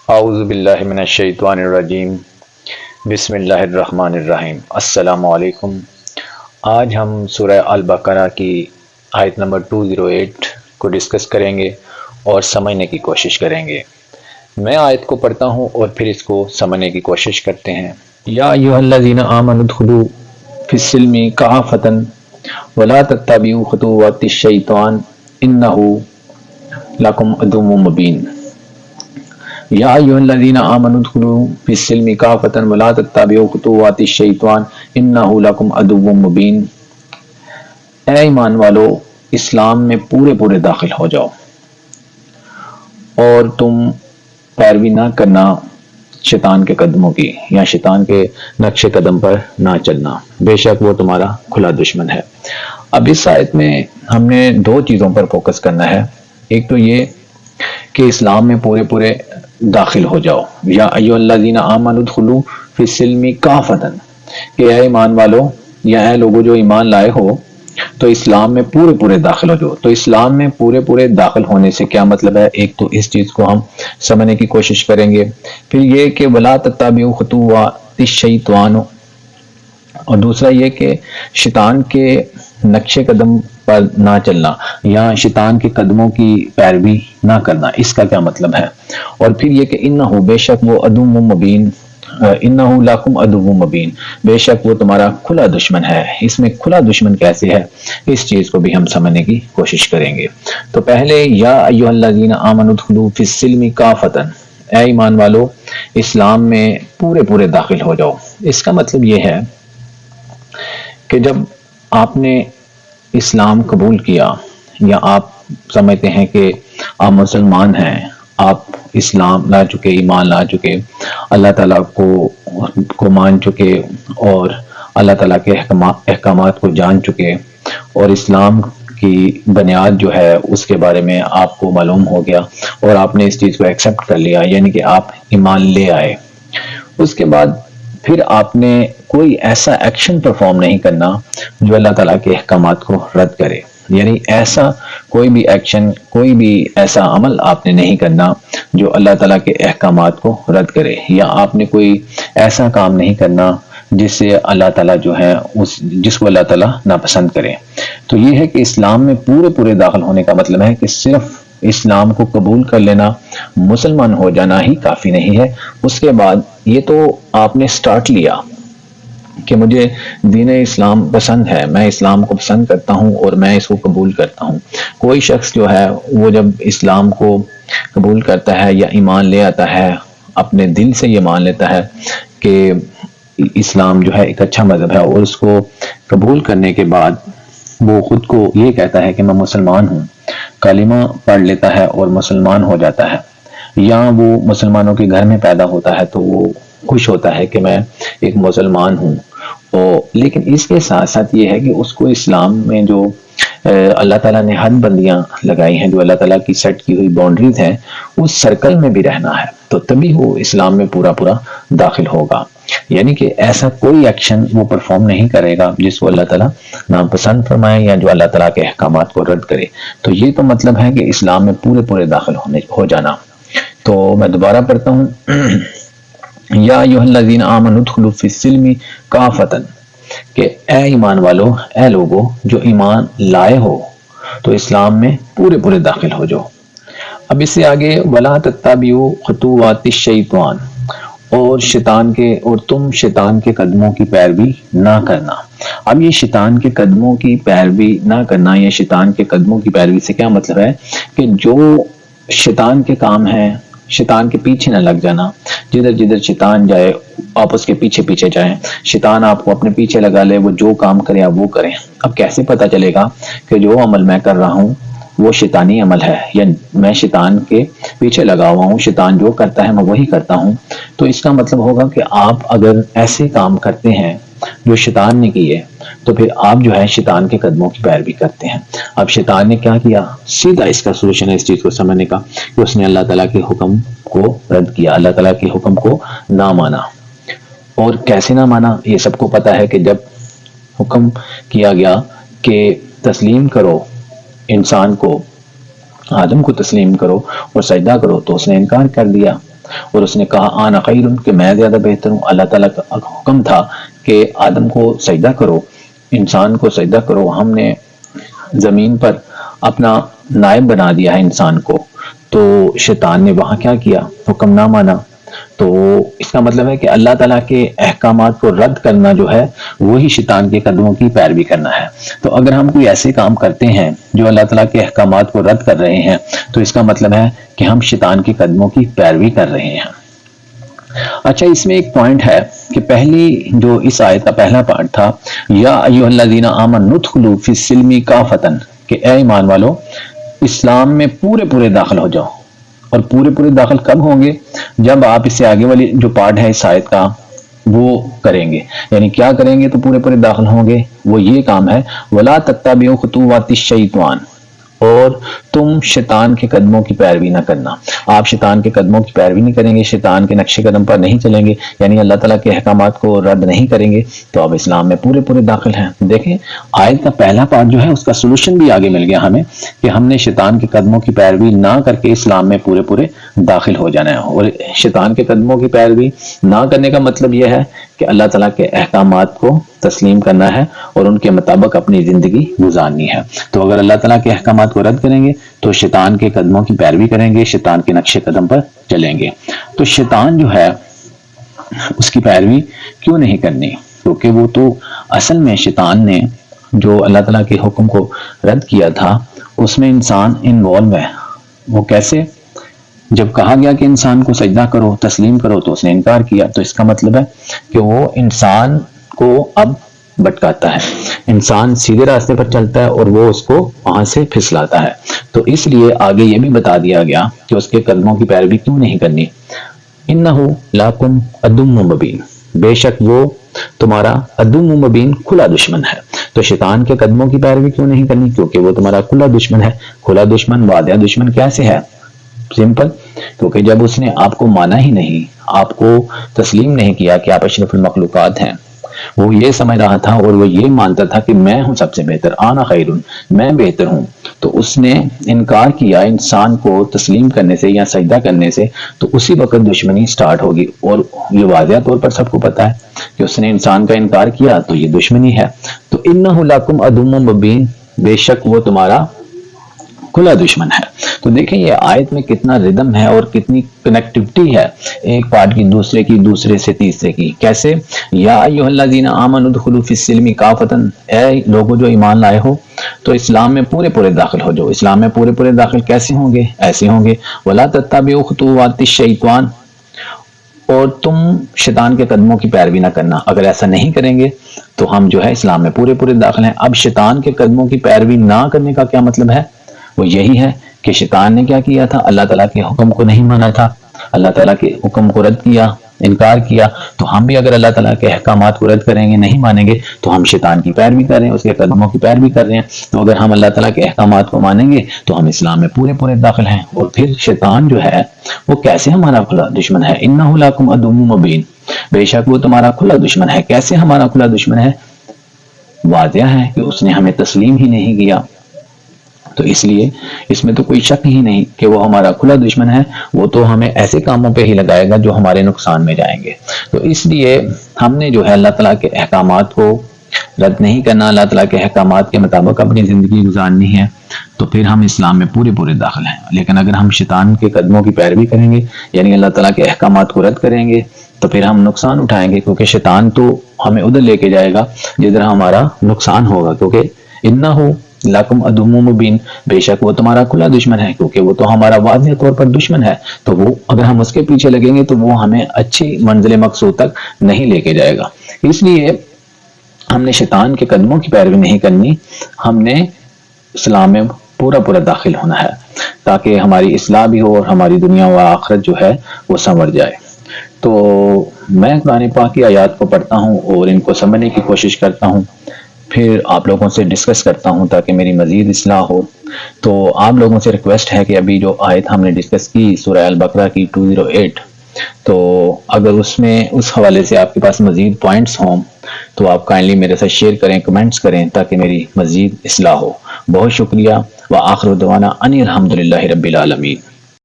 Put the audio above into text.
اعوذ باللہ من الشیطان الرجیم، بسم اللہ الرحمن الرحیم۔ السلام علیکم۔ آج ہم سورہ البقرہ کی آیت نمبر 208 کو ڈسکس کریں گے اور سمجھنے کی کوشش کریں گے۔ میں آیت کو پڑھتا ہوں اور پھر اس کو سمجھنے کی کوشش کرتے ہیں۔ یا ایھا الذین آمنوا ادخلوا فی السلم کافۃ ولا تتبعوا خطوات الشیطان انہ لکم عدو مبین۔ یا ایھا الذین آمنوا ادخلوا فی السلم کافۃ ولا تتبعوا خطوات الشیطان انہ لکم عدو مبین۔ اے ایمان والو، اسلام میں پورے داخل ہو جاؤ اور تم پیروی نہ کرنا شیطان کے قدموں کی، یا شیطان کے نقش قدم پر نہ چلنا، بے شک وہ تمہارا کھلا دشمن ہے۔ اب اس آیت میں ہم نے دو چیزوں پر فوکس کرنا ہے۔ ایک تو یہ کہ اسلام میں پورے داخل ہو جاؤ، یا ایھا الذین آمنوا ادخلوا فی السلم کافۃ، کہ اے ایمان والو یا اے لوگوں جو ایمان لائے ہو تو اسلام میں پورے داخل ہو جاؤ۔ تو اسلام میں پورے داخل ہونے سے کیا مطلب ہے، ایک تو اس چیز کو ہم سمجھنے کی کوشش کریں گے، پھر یہ کہ ولا تتبعوا خطوات الشیطان، اور دوسرا یہ کہ شیطان کے نقش قدم پر نہ چلنا یا شیطان کے قدموں کی پیروی نہ کرنا، اس کا کیا مطلب ہے۔ اور پھر یہ کہ انہ، بے شک وہ عدو مبین، انہ لکم عدو مبین، بے شک وہ تمہارا کھلا دشمن ہے۔ اس میں کھلا دشمن کیسے ہے، اس چیز کو بھی ہم سمجھنے کی کوشش کریں گے۔ تو پہلے یا ایھا الذین آمنوا ادخلوا فی السلم کافۃ، اے ایمان والو اسلام میں پورے داخل ہو جاؤ۔ اس کا مطلب یہ ہے کہ جب آپ نے اسلام قبول کیا، یا آپ سمجھتے ہیں کہ آپ مسلمان ہیں، آپ اسلام لا چکے، ایمان لا چکے، اللہ تعالیٰ کو مان چکے، اور اللہ تعالیٰ کے احکامات کو جان چکے، اور اسلام کی بنیاد جو ہے اس کے بارے میں آپ کو معلوم ہو گیا، اور آپ نے اس چیز کو ایکسیپٹ کر لیا، یعنی کہ آپ ایمان لے آئے۔ اس کے بعد پھر آپ نے کوئی ایسا ایکشن پرفارم نہیں کرنا جو اللہ تعالیٰ کے احکامات کو رد کرے، یعنی ایسا کوئی بھی ایکشن، کوئی بھی ایسا عمل آپ نے نہیں کرنا جو اللہ تعالیٰ کے احکامات کو رد کرے، یا آپ نے کوئی ایسا کام نہیں کرنا جس سے اللہ تعالیٰ جو ہے جس کو اللہ تعالیٰ ناپسند کرے۔ تو یہ ہے کہ اسلام میں پورے داخل ہونے کا مطلب ہے کہ صرف اسلام کو قبول کر لینا، مسلمان ہو جانا ہی کافی نہیں ہے۔ اس کے بعد یہ تو آپ نے سٹارٹ لیا کہ مجھے دین اسلام پسند ہے، میں اسلام کو پسند کرتا ہوں اور میں اس کو قبول کرتا ہوں۔ کوئی شخص جو ہے وہ جب اسلام کو قبول کرتا ہے یا ایمان لے آتا ہے، اپنے دل سے یہ مان لیتا ہے کہ اسلام جو ہے ایک اچھا مذہب ہے، اور اس کو قبول کرنے کے بعد وہ خود کو یہ کہتا ہے کہ میں مسلمان ہوں، کلمہ پڑھ لیتا ہے اور مسلمان ہو جاتا ہے، یا وہ مسلمانوں کے گھر میں پیدا ہوتا ہے تو وہ خوش ہوتا ہے کہ میں ایک مسلمان ہوں۔ لیکن اس کے ساتھ یہ ہے کہ اس کو اسلام میں جو اللہ تعالیٰ نے حد بندیاں لگائی ہیں، جو اللہ تعالیٰ کی سیٹ کی ہوئی باؤنڈریز ہیں، اس سرکل میں بھی رہنا ہے، تو تبھی وہ اسلام میں پورا داخل ہوگا۔ یعنی کہ ایسا کوئی ایکشن وہ پرفارم نہیں کرے گا جس کو اللہ تعالیٰ ناپسند فرمائے یا جو اللہ تعالیٰ کے احکامات کو رد کرے۔ تو یہ تو مطلب ہے کہ اسلام میں پورے داخل ہو جانا۔ تو میں دوبارہ پڑھتا ہوں، یا ایھا الذین آمنوا ادخلوا فی السلم کافۃ، کہ اے ایمان والو، اے لوگو جو ایمان لائے ہو تو اسلام میں پورے داخل ہو جاؤ۔ اب اس سے آگے ولا تتبعوا خطوات الشیطان، اور تم شیطان کے قدموں کی پیروی نہ کرنا۔ اب یہ شیطان کے قدموں کی پیروی نہ کرنا یا شیطان کے قدموں کی پیروی سے کیا مطلب ہے کہ جو شیطان کے کام ہیں، شیطان کے پیچھے نہ لگ جانا، جدھر شیطان جائے آپ اس کے پیچھے جائیں، شیطان آپ کو اپنے پیچھے لگا لے، وہ جو کام کرے آپ وہ کریں۔ اب کیسے پتہ چلے گا کہ جو عمل میں کر رہا ہوں وہ شیطانی عمل ہے، یا میں شیطان کے پیچھے لگا ہوا ہوں، شیطان جو کرتا ہے میں وہی کرتا ہوں؟ تو اس کا مطلب ہوگا کہ آپ اگر ایسے کام کرتے ہیں جو شیطان نے کیے تو پھر آپ جو ہے شیطان کے قدموں کی پیروی کرتے ہیں۔ اب شیطان نے کیا کیا، سیدھا اس کا سولوشن ہے اس چیز کو سمجھنے کا کہ اس نے اللہ تعالیٰ کے حکم کو رد کیا، اللہ تعالیٰ کے حکم کو نہ مانا۔ اور کیسے نہ مانا، یہ سب کو پتا ہے کہ جب حکم کیا گیا کہ تسلیم کرو انسان کو، آدم کو تسلیم کرو اور سجدہ کرو، تو اس نے انکار کر دیا۔ اور اس نے کہا آنا خیر کہ میں زیادہ بہتر ہوں. اللہ تعالیٰ کا حکم تھا کہ آدم کو سجدہ کرو، انسان کو سجدہ کرو. ہم نے زمین پر اپنا نائب بنا دیا ہے انسان کو، تو شیطان نے وہاں کیا کیا؟ حکم نہ مانا. تو اس کا مطلب ہے کہ اللہ تعالیٰ کے احکامات کو رد کرنا جو ہے وہی شیطان کے قدموں کی پیروی کرنا ہے. تو اگر ہم کوئی ایسے کام کرتے ہیں جو اللہ تعالیٰ کے احکامات کو رد کر رہے ہیں تو اس کا مطلب ہے کہ ہم شیطان کے قدموں کی پیروی کر رہے ہیں. اچھا، اس میں ایک پوائنٹ ہے کہ پہلی جو اس آیت کا پہلا پارٹ تھا، یا ایھا الذین آمنوا ادخلوا فی السلم کافۃ، کہ اے ایمان والو اسلام میں پورے پورے داخل ہو جاؤ. اور پورے پورے داخل کب ہوں گے؟ جب آپ اس سے آگے والی جو پارٹ ہے اس آیت کا وہ کریں گے. یعنی کیا کریں گے تو پورے پورے داخل ہوں گے؟ وہ یہ کام ہے وَلَا تَتَّبِعُوا خُطُوَاتِ الشَّيْطَانِ، اور تم شیطان کے قدموں کی پیروی نہ کرنا. آپ شیطان کے قدموں کی پیروی نہیں کریں گے، شیطان کے نقش قدم پر نہیں چلیں گے، یعنی اللہ تعالیٰ کے احکامات کو رد نہیں کریں گے، تو اب اسلام میں پورے پورے داخل ہیں. دیکھیں آیت کا پہلا پارٹ جو ہے اس کا سولوشن بھی آگے مل گیا ہمیں کہ ہم نے شیطان کے قدموں کی پیروی نہ کر کے اسلام میں پورے پورے داخل ہو جانا ہے. اور شیطان کے قدموں کی پیروی نہ کرنے کا مطلب یہ ہے کہ اللہ تعالیٰ کے احکامات کو تسلیم کرنا ہے اور ان کے مطابق اپنی زندگی گزارنی ہے. تو اگر اللہ تعالیٰ کے احکامات کو رد کریں گے تو شیطان کے قدموں کی پیروی کریں گے، شیطان کے نقش قدم پر چلیں گے. تو شیطان جو ہے اس کی پیروی کیوں نہیں کرنی؟ کیونکہ وہ تو اصل میں شیطان نے جو اللہ تعالیٰ کے حکم کو رد کیا تھا اس میں انسان انوالو ہے. وہ کیسے؟ جب کہا گیا کہ انسان کو سجدہ کرو، تسلیم کرو، تو اس نے انکار کیا. تو اس کا مطلب ہے کہ وہ انسان کو اب بھٹکاتا ہے، انسان سیدھے راستے پر چلتا ہے اور وہ اس کو وہاں سے پھسلاتا ہے. تو اس لیے آگے یہ بھی بتا دیا گیا کہ اس کے قدموں کی پیروی کیوں نہیں کرنی. انہ لاکم عدو مبین، بے شک وہ تمہارا عدو مبین، کھلا دشمن ہے. تو شیطان کے قدموں کی پیروی کیوں نہیں کرنی؟ کیونکہ وہ تمہارا کھلا دشمن ہے. کھلا دشمن، واضح دشمن کیسے ہے؟ سمپل، کیونکہ جب اس نے آپ کو مانا ہی نہیں، آپ کو تسلیم نہیں کیا کہ آپ اشرف المخلوقات ہیں، وہ یہ سمجھ رہا تھا اور وہ یہ مانتا تھا کہ میں ہوں سب سے بہتر، آنا خیر، میں بہتر ہوں. تو اس نے انکار کیا انسان کو تسلیم کرنے سے یا سجدہ کرنے سے، تو اسی وقت دشمنی سٹارٹ ہوگی. اور یہ واضح طور پر سب کو پتا ہے کہ اس نے انسان کا انکار کیا تو یہ دشمنی ہے. تو انہ لکم عدو مبین، بے شک وہ تمہارا کھلا دشمن ہے. تو دیکھیں یہ آیت میں کتنا ردم ہے اور کتنی کنیکٹیوٹی ہے ایک پارٹ کی دوسرے کی، دوسرے سے تیسرے کی. کیسے؟ یا ایھا الذین آمنوا ادخلوا فی السلم کافۃ، اے لوگوں جو ایمان لائے ہو تو اسلام میں پورے پورے داخل ہو جاؤ. اسلام میں پورے پورے داخل کیسے ہوں گے؟ ایسے ہوں گے ولا تتبعوا خطوات الشیطان، اور تم شیطان کے قدموں کی پیروی نہ کرنا. اگر ایسا نہیں کریں گے تو ہم جو ہے اسلام میں پورے پورے داخل ہیں. اب شیطان کے قدموں کی پیروی نہ کرنے کا کیا مطلب ہے؟ وہ یہی ہے کہ شیطان نے کیا کیا تھا؟ اللہ تعالیٰ کے حکم کو نہیں مانا تھا، اللہ تعالیٰ کے حکم کو رد کیا، انکار کیا. تو ہم بھی اگر اللہ تعالیٰ کے احکامات کو رد کریں گے، نہیں مانیں گے، تو ہم شیطان کی پیروی کر رہے ہیں، اس کے قدموں کی پیروی کر رہے ہیں. تو اگر ہم اللہ تعالیٰ کے احکامات کو مانیں گے تو ہم اسلام میں پورے پورے داخل ہیں. اور پھر شیطان جو ہے وہ کیسے ہمارا کھلا دشمن ہے؟ انہ لکم عدو مبین، بے شک وہ تمہارا کھلا دشمن ہے. کیسے ہمارا کھلا دشمن ہے؟ واضح ہے کہ اس نے ہمیں تسلیم ہی نہیں کیا. تو اس لیے اس میں تو کوئی شک ہی نہیں کہ وہ ہمارا کھلا دشمن ہے. وہ تو ہمیں ایسے کاموں پہ ہی لگائے گا جو ہمارے نقصان میں جائیں گے. تو اس لیے ہم نے جو ہے اللہ تعالیٰ کے احکامات کو رد نہیں کرنا، اللہ تعالیٰ کے احکامات کے مطابق اپنی زندگی گزارنی ہے. تو پھر ہم اسلام میں پورے پورے داخل ہیں. لیکن اگر ہم شیطان کے قدموں کی پیروی کریں گے، یعنی اللہ تعالیٰ کے احکامات کو رد کریں گے، تو پھر ہم نقصان اٹھائیں گے. کیونکہ شیطان تو ہمیں ادھر لے کے جائے گا جدھر ہمارا نقصان ہوگا. کیونکہ انہ لکم عدو مبین، بے شک وہ تمہارا کھلا دشمن ہے، کیونکہ وہ تو ہمارا واضح طور پر دشمن ہے. تو وہ اگر ہم اس کے پیچھے لگیں گے تو وہ ہمیں اچھی منزل مقصود تک نہیں لے کے جائے گا. اس لیے ہم نے شیطان کے قدموں کی پیروی نہیں کرنی، ہم نے اسلام میں پورا پورا داخل ہونا ہے تاکہ ہماری اصلاح بھی ہو اور ہماری دنیا و آخرت جو ہے وہ سنور جائے. تو میں قرآن پاک کی آیات کو پڑھتا ہوں اور ان کو سمجھنے کی کوشش کرتا ہوں، پھر آپ لوگوں سے ڈسکس کرتا ہوں تاکہ میری مزید اصلاح ہو. تو آپ لوگوں سے ریکویسٹ ہے کہ ابھی جو آیت ہم نے ڈسکس کی سورہ البقرہ کی 208، تو اگر اس میں اس حوالے سے آپ کے پاس مزید پوائنٹس ہوں تو آپ کائنڈلی میرے ساتھ شیئر کریں، کمنٹس کریں تاکہ میری مزید اصلاح ہو. بہت شکریہ. وآخر دعوانا ان الحمدللہ رب العالمین.